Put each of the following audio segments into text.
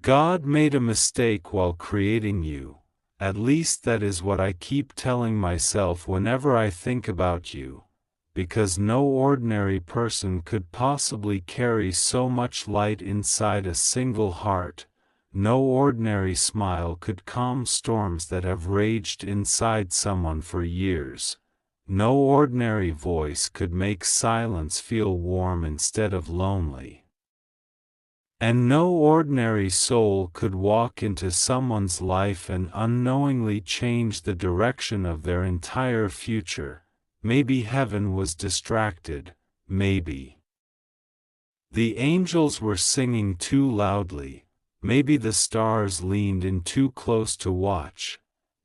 God made a mistake while creating you. At least that is what I keep telling myself whenever I think about you, because no ordinary person could possibly carry so much light inside a single heart. No ordinary smile could calm storms that have raged inside someone for years. No ordinary voice could make silence feel warm instead of lonely. And no ordinary soul could walk into someone's life and unknowingly change the direction of their entire future. Maybe heaven was distracted, maybe the angels were singing too loudly, maybe the stars leaned in too close to watch,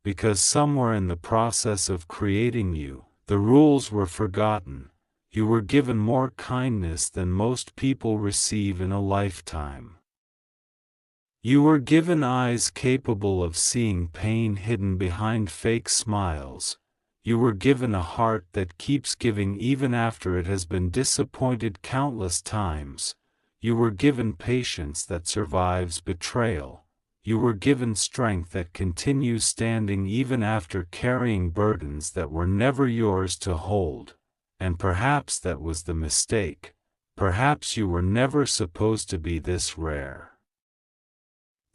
because somewhere in the process of creating you, the rules were forgotten. You were given more kindness than most people receive in a lifetime. You were given eyes capable of seeing pain hidden behind fake smiles. You were given a heart that keeps giving even after it has been disappointed countless times. You were given patience that survives betrayal. You were given strength that continues standing even after carrying burdens that were never yours to hold. And perhaps that was the mistake. Perhaps you were never supposed to be this rare.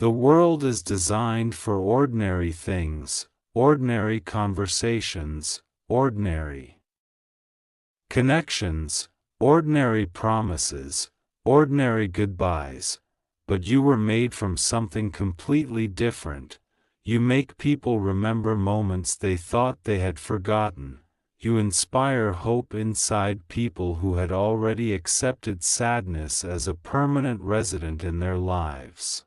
The world is designed for ordinary things, ordinary conversations, ordinary connections, ordinary promises, ordinary goodbyes. But you were made from something completely different. You make people remember moments they thought they had forgotten. You inspire hope inside people who had already accepted sadness as a permanent resident in their lives.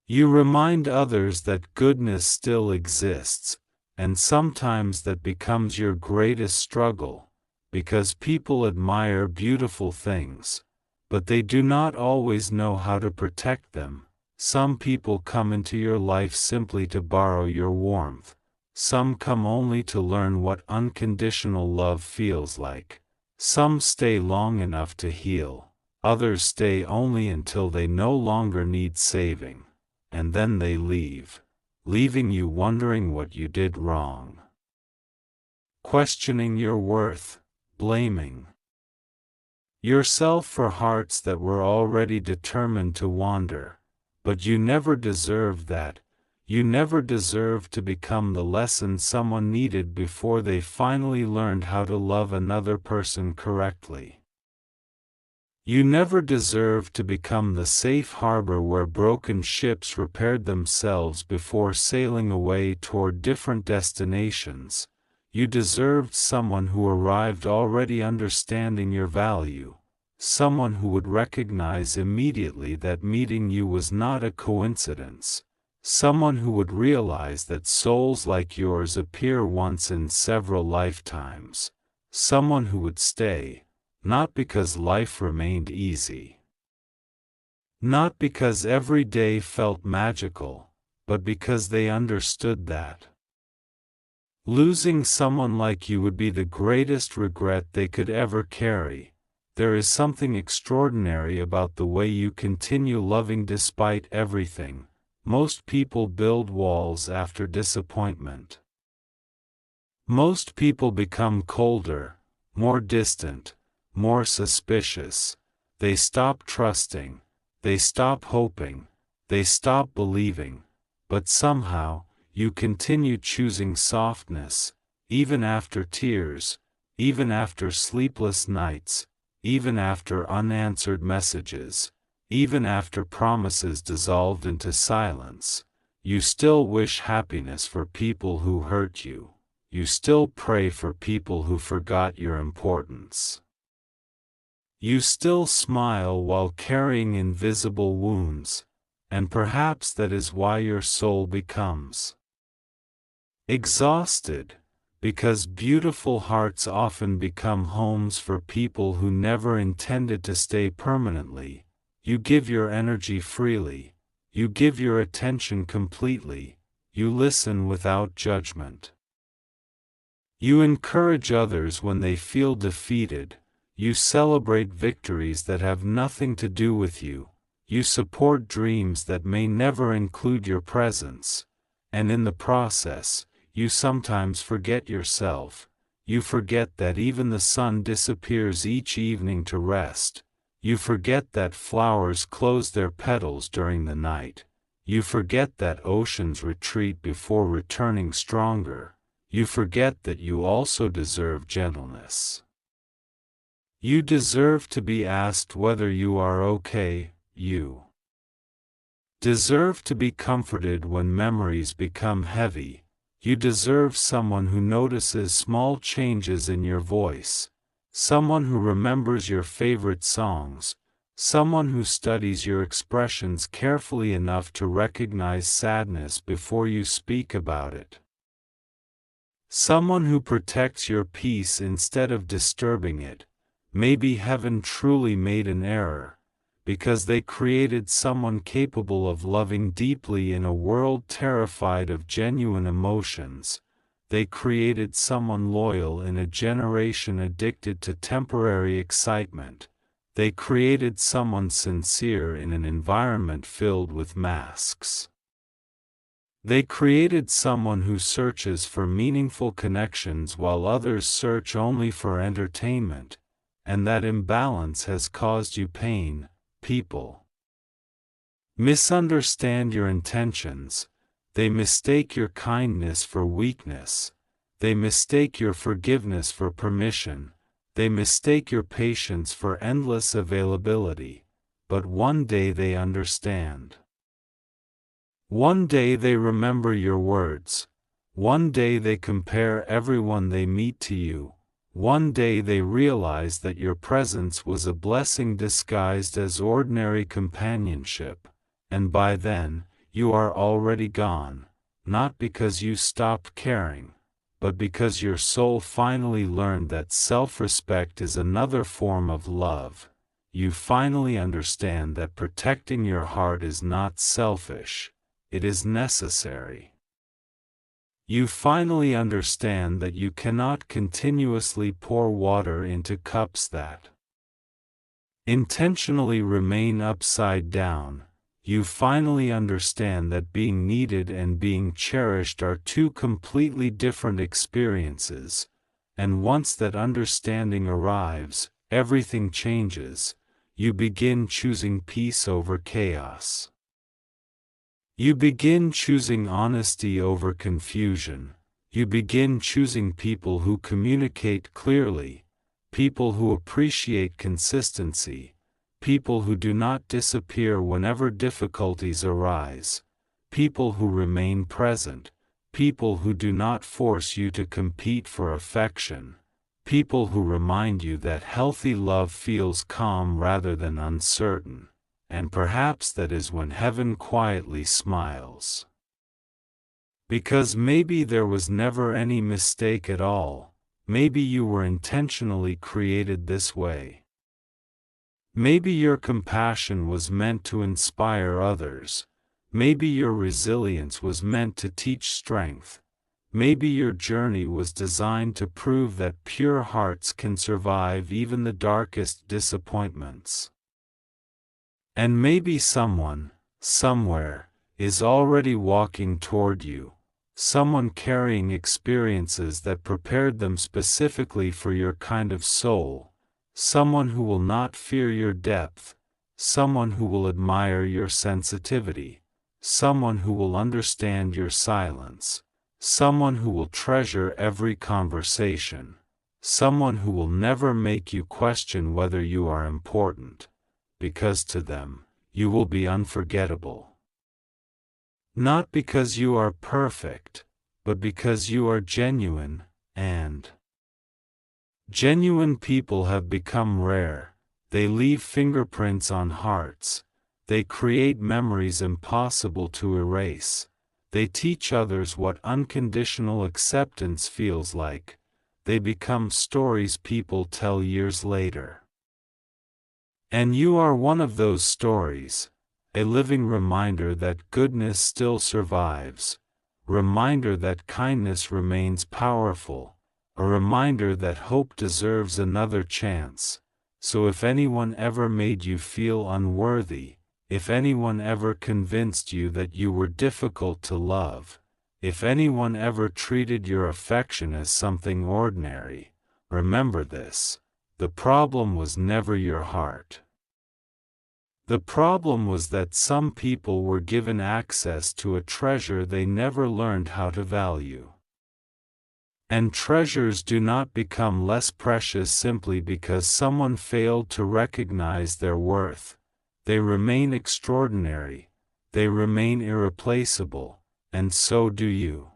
You remind others that goodness still exists, and sometimes that becomes your greatest struggle, because people admire beautiful things, but they do not always know how to protect them. Some people come into your life simply to borrow your warmth. Some come only to learn what unconditional love feels like. Some stay long enough to heal. Others stay only until they no longer need saving. And then they leave, leaving you wondering what you did wrong. Questioning your worth, blaming yourself for hearts that were already determined to wander. But you never deserved that. You never deserved to become the lesson someone needed before they finally learned how to love another person correctly. You never deserved to become the safe harbor where broken ships repaired themselves before sailing away toward different destinations. You deserved someone who arrived already understanding your value, someone who would recognize immediately that meeting you was not a coincidence. Someone who would realize that souls like yours appear once in several lifetimes. Someone who would stay, not because life remained easy, not because every day felt magical, but because they understood that losing someone like you would be the greatest regret they could ever carry. There is something extraordinary about the way you continue loving despite everything. Most people build walls after disappointment. Most people become colder, more distant, more suspicious. They stop trusting, they stop hoping, they stop believing. But somehow, you continue choosing softness, even after tears, even after sleepless nights, even after unanswered messages. Even after promises dissolved into silence, you still wish happiness for people who hurt you. You still pray for people who forgot your importance. You still smile while carrying invisible wounds, and perhaps that is why your soul becomes exhausted, because beautiful hearts often become homes for people who never intended to stay permanently. You give your energy freely, you give your attention completely, you listen without judgment. You encourage others when they feel defeated, you celebrate victories that have nothing to do with you, You support dreams that may never include your presence, and in the process, you sometimes forget yourself. You forget that even the sun disappears each evening to rest. You forget that flowers close their petals during the night. You forget that oceans retreat before returning stronger. You forget that you also deserve gentleness. You deserve to be asked whether you are okay. You deserve to be comforted when memories become heavy. You deserve someone who notices small changes in your voice, someone who remembers your favorite songs, someone who studies your expressions carefully enough to recognize sadness before you speak about it. Someone who protects your peace instead of disturbing it. Maybe heaven truly made an error, because they created someone capable of loving deeply in a world terrified of genuine emotions. They created someone loyal in a generation addicted to temporary excitement. They created someone sincere in an environment filled with masks. They created someone who searches for meaningful connections while others search only for entertainment, and that imbalance has caused you pain. People misunderstand your intentions. They mistake your kindness for weakness. They mistake your forgiveness for permission. They mistake your patience for endless availability. But one day they understand. One day they remember your words. One day they compare everyone they meet to you. One day they realize that your presence was a blessing disguised as ordinary companionship, and by then, you are already gone, not because you stopped caring, but because your soul finally learned that self-respect is another form of love. You finally understand that protecting your heart is not selfish, it is necessary. You finally understand that you cannot continuously pour water into cups that intentionally remain upside down. You finally understand that being needed and being cherished are two completely different experiences, and once that understanding arrives, everything changes. You begin choosing peace over chaos. You begin choosing honesty over confusion. You begin choosing people who communicate clearly, people who appreciate consistency, people who do not disappear whenever difficulties arise, people who remain present, people who do not force you to compete for affection, people who remind you that healthy love feels calm rather than uncertain. And perhaps that is when heaven quietly smiles. Because maybe there was never any mistake at all, maybe you were intentionally created this way. Maybe your compassion was meant to inspire others, maybe your resilience was meant to teach strength, maybe your journey was designed to prove that pure hearts can survive even the darkest disappointments. And maybe someone, somewhere, is already walking toward you, someone carrying experiences that prepared them specifically for your kind of soul, someone who will not fear your depth, someone who will admire your sensitivity, someone who will understand your silence, someone who will treasure every conversation, someone who will never make you question whether you are important. Because to them, you will be unforgettable. Not because you are perfect, but because you are genuine, and genuine people have become rare. They leave fingerprints on hearts. They create memories impossible to erase. They teach others what unconditional acceptance feels like. They become stories people tell years later. And you are one of those stories, a living reminder that goodness still survives, reminder that kindness remains powerful, a reminder that hope deserves another chance. So if anyone ever made you feel unworthy, if anyone ever convinced you that you were difficult to love, if anyone ever treated your affection as something ordinary, remember this: the problem was never your heart. The problem was that some people were given access to a treasure they never learned how to value. And treasures do not become less precious simply because someone failed to recognize their worth. They remain extraordinary, they remain irreplaceable, and so do you.